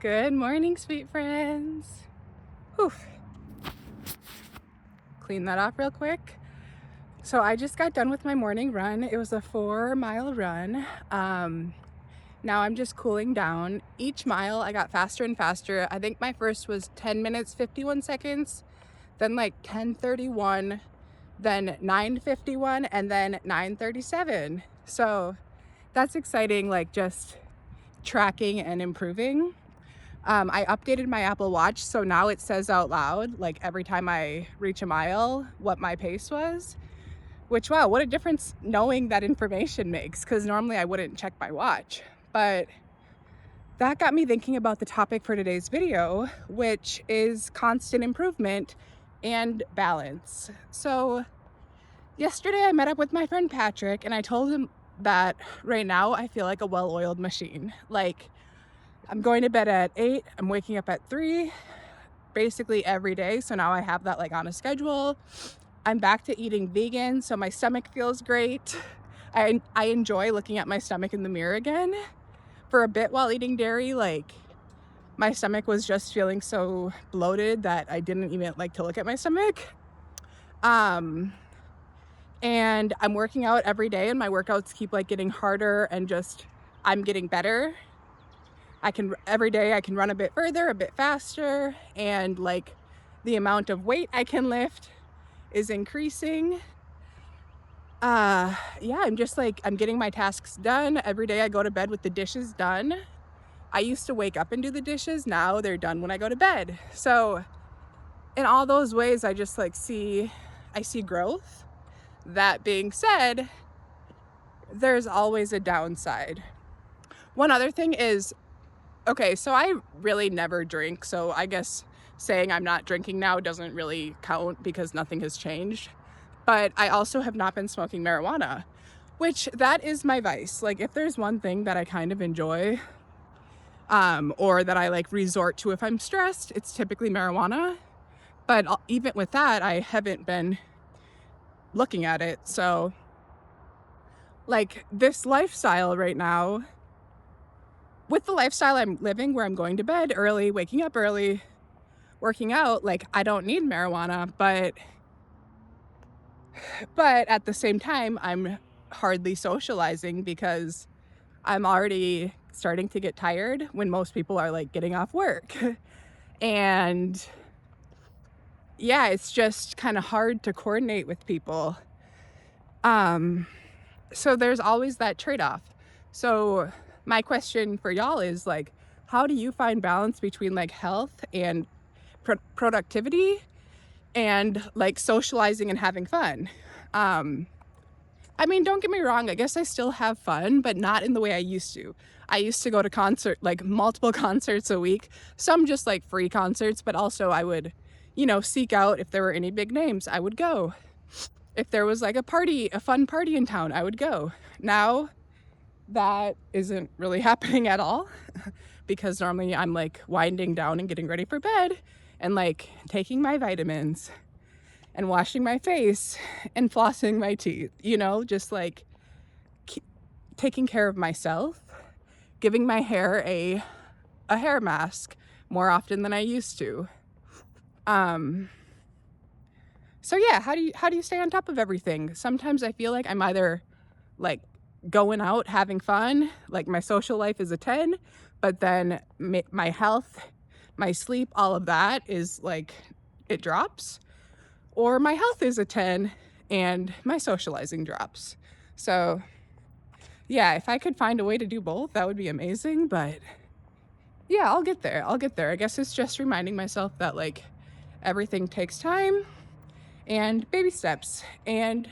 Good morning, sweet friends. Whew. Clean that off real quick. So I just got done with my morning run. It was a 4-mile run. Now I'm just cooling down. Each mile I got faster and faster. I think my first was 10 minutes, 51 seconds, then like 10:31, then 9:51, and then 9:37. So that's exciting, like just tracking and improving. I updated my Apple Watch, so now it says out loud, like every time I reach a mile, what my pace was. Which, wow, what a difference knowing that information makes, because normally I wouldn't check my watch. But that got me thinking about the topic for today's video, which is constant improvement and balance. So yesterday I met up with my friend Patrick, and I told him that right now I feel like a well-oiled machine. Like, I'm going to bed at 8, I'm waking up at 3, basically every day. So now I have that like on a schedule. I'm back to eating vegan, so my stomach feels great. I enjoy looking at my stomach in the mirror again. For a bit while eating dairy, like my stomach was just feeling so bloated that I didn't even like to look at my stomach. And I'm working out every day, and my workouts keep like getting harder, and just I'm getting better. Every day I can run a bit further, a bit faster, and like the amount of weight I can lift is increasing. I'm just like, I'm getting my tasks done. Every day I go to bed with the dishes done. I used to wake up and do the dishes. Now they're done when I go to bed. So in all those ways, I just like I see growth. That being said, there's always a downside. One other thing is, okay, so I really never drink, so I guess saying I'm not drinking now doesn't really count because nothing has changed. But I also have not been smoking marijuana, which that is my vice. Like, if there's one thing that I kind of enjoy, or that I like resort to if I'm stressed, it's typically marijuana. But even with that, I haven't been looking at it. So like this lifestyle right now, with the lifestyle I'm living where I'm going to bed early, waking up early, working out, like I don't need marijuana, but at the same time, I'm hardly socializing because I'm already starting to get tired when most people are like getting off work. And yeah, it's just kind of hard to coordinate with people. So there's always that trade-off. So my question for y'all is like, how do you find balance between like health and productivity and like socializing and having fun? I mean, don't get me wrong, I guess I still have fun, but not in the way I used to. I used to go to like multiple concerts a week, some just like free concerts, but also I would, seek out if there were any big names, I would go. If there was like a fun party in town, I would go. Now that isn't really happening at all because normally I'm like winding down and getting ready for bed and like taking my vitamins and washing my face and flossing my teeth, just like taking care of myself, giving my hair a hair mask more often than I used to. So yeah, how do you stay on top of everything? Sometimes I feel like I'm either like going out having fun, like my social life is a 10, but then my health, my sleep, all of that is like it drops, or my health is a 10 and my socializing drops. So yeah, if I could find a way to do both, that would be amazing. But yeah, I'll get there. I guess it's just reminding myself that like everything takes time and baby steps. And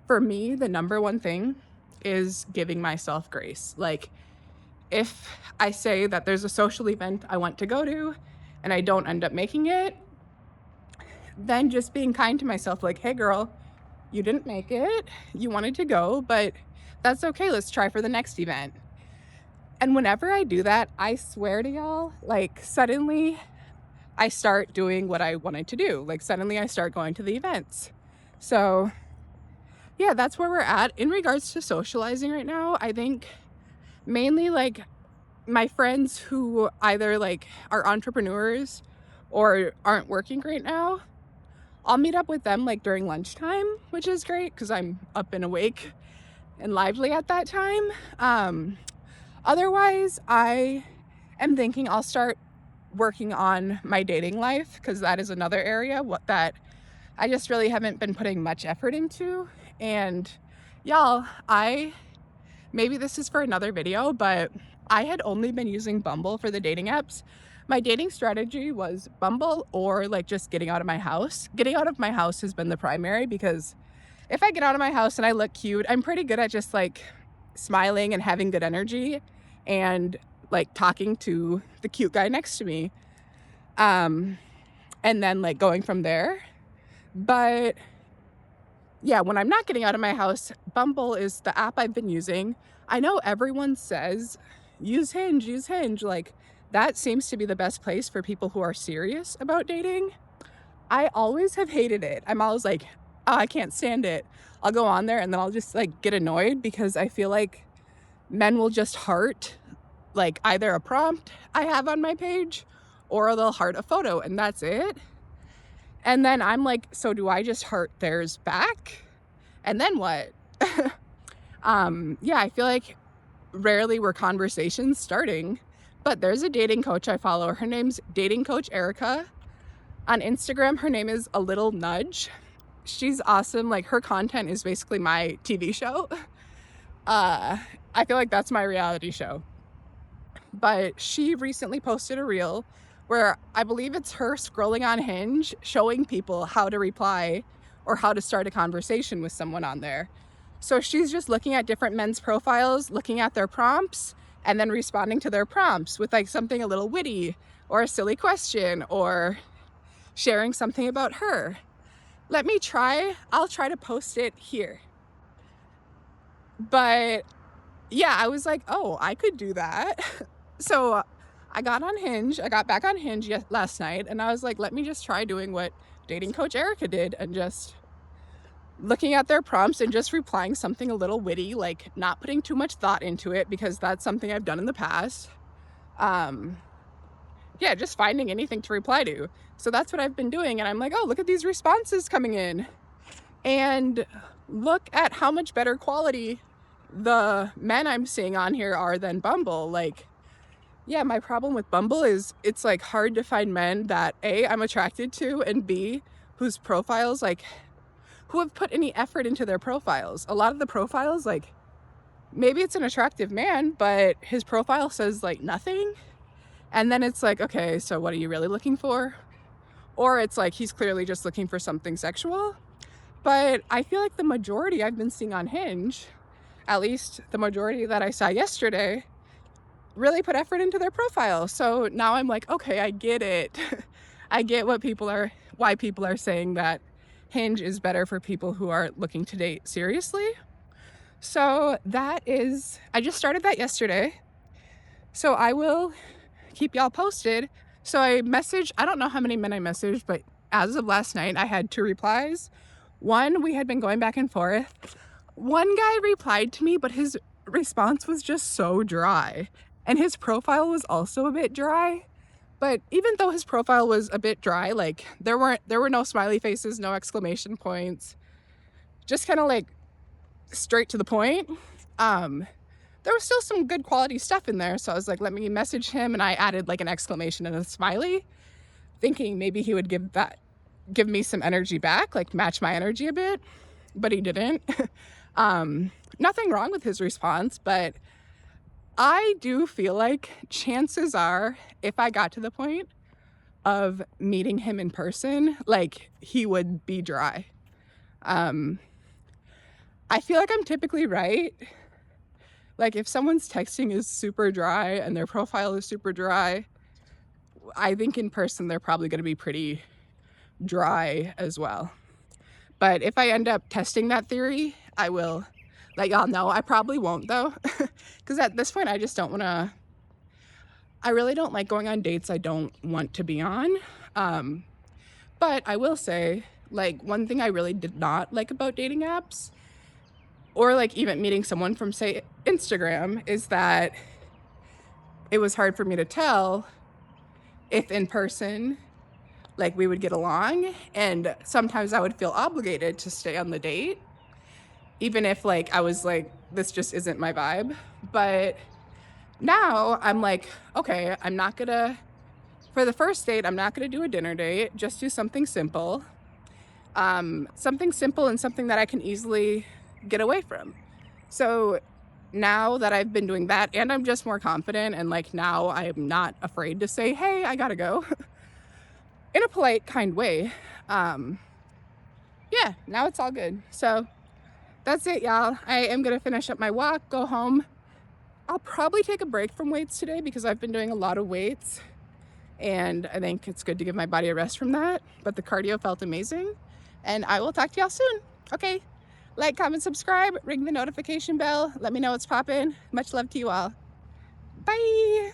for me, the number one thing is giving myself grace. Like, if I say that there's a social event I want to go to and I don't end up making it, then just being kind to myself, like, hey girl, you didn't make it, you wanted to go, but that's okay, let's try for the next event. And whenever I do that, I swear to y'all, like suddenly I start doing what I wanted to do. Like suddenly I start going to the events. So yeah, that's where we're at in regards to socializing right now. I think mainly like my friends who either like are entrepreneurs or aren't working right now, I'll meet up with them like during lunchtime, which is great because I'm up and awake and lively at that time. Otherwise, I am thinking I'll start working on my dating life because that is another area that I just really haven't been putting much effort into. And y'all, maybe this is for another video, but I had only been using Bumble for the dating apps. My dating strategy was Bumble or like just getting out of my house. Getting out of my house has been the primary because if I get out of my house and I look cute, I'm pretty good at just like smiling and having good energy and like talking to the cute guy next to me. And then like going from there. But yeah, when I'm not getting out of my house, Bumble is the app I've been using. I know everyone says use Hinge, use Hinge. Like that seems to be the best place for people who are serious about dating. I always have hated it. I'm always like, oh, I can't stand it. I'll go on there and then I'll just like get annoyed because I feel like men will just heart like either a prompt I have on my page or they'll heart a photo and that's it. And then I'm like, so do I just heart theirs back? And then what? Yeah, I feel like rarely were conversations starting, but there's a dating coach I follow. Her name's Dating Coach Erica. On Instagram, her name is A Little Nudge. She's awesome. Like her content is basically my TV show. I feel like that's my reality show. But she recently posted a reel where I believe it's her scrolling on Hinge, showing people how to reply or how to start a conversation with someone on there. So she's just looking at different men's profiles, looking at their prompts, and then responding to their prompts with like something a little witty or a silly question or sharing something about her. I'll try to post it here. But yeah, I was like, oh, I could do that. So I got back on Hinge last night and I was like, let me just try doing what Dating Coach Erica did and just looking at their prompts and just replying something a little witty, like not putting too much thought into it because that's something I've done in the past. Yeah, just finding anything to reply to. So that's what I've been doing. And I'm like, oh, look at these responses coming in. And look at how much better quality the men I'm seeing on here are than Bumble. Like, yeah, my problem with Bumble is it's like hard to find men that A, I'm attracted to, and B, whose profiles, like, who have put any effort into their profiles. A lot of the profiles, like, maybe it's an attractive man, but his profile says like nothing. And then it's like, okay, so what are you really looking for? Or it's like he's clearly just looking for something sexual. But I feel like the majority I've been seeing on Hinge, at least the majority that I saw yesterday, really put effort into their profile. So now I'm like, okay, I get it. I get why people are saying that Hinge is better for people who are looking to date seriously. So I just started that yesterday. So I will keep y'all posted. So I don't know how many men I messaged, but as of last night, I had 2 replies. One, we had been going back and forth. One guy replied to me, but his response was just so dry. And his profile was also a bit dry. But even though his profile was a bit dry, like there were no smiley faces, no exclamation points, just kind of like straight to the point. There was still some good quality stuff in there. So I was like, let me message him. And I added like an exclamation and a smiley, thinking maybe he would give me some energy back, like match my energy a bit, but he didn't. Nothing wrong with his response, but I do feel like chances are if I got to the point of meeting him in person, like he would be dry. I feel like I'm typically right. Like if someone's texting is super dry and their profile is super dry, I think in person they're probably going to be pretty dry as well. But if I end up testing that theory, I will let y'all know. I probably won't though, because at this point I just don't want to. I really don't like going on dates I don't want to be on. But I will say, like, one thing I really did not like about dating apps, or like even meeting someone from say Instagram, is that it was hard for me to tell if in person, like, we would get along, and sometimes I would feel obligated to stay on the date, even if, like, I was like, this just isn't my vibe. But now I'm like, okay, I'm not gonna, for the first date, I'm not gonna do a dinner date, just do something simple. Something simple and something that I can easily get away from. So now that I've been doing that and I'm just more confident, and like now I am not afraid to say, hey, I gotta go in a polite, kind way. Um, yeah, now it's all good. So that's it, y'all. I am gonna finish up my walk, go home. I'll probably take a break from weights today because I've been doing a lot of weights and I think it's good to give my body a rest from that. But the cardio felt amazing, and I will talk to y'all soon. Okay, like, comment, subscribe, ring the notification bell. Let me know what's poppin'. Much love to you all. Bye.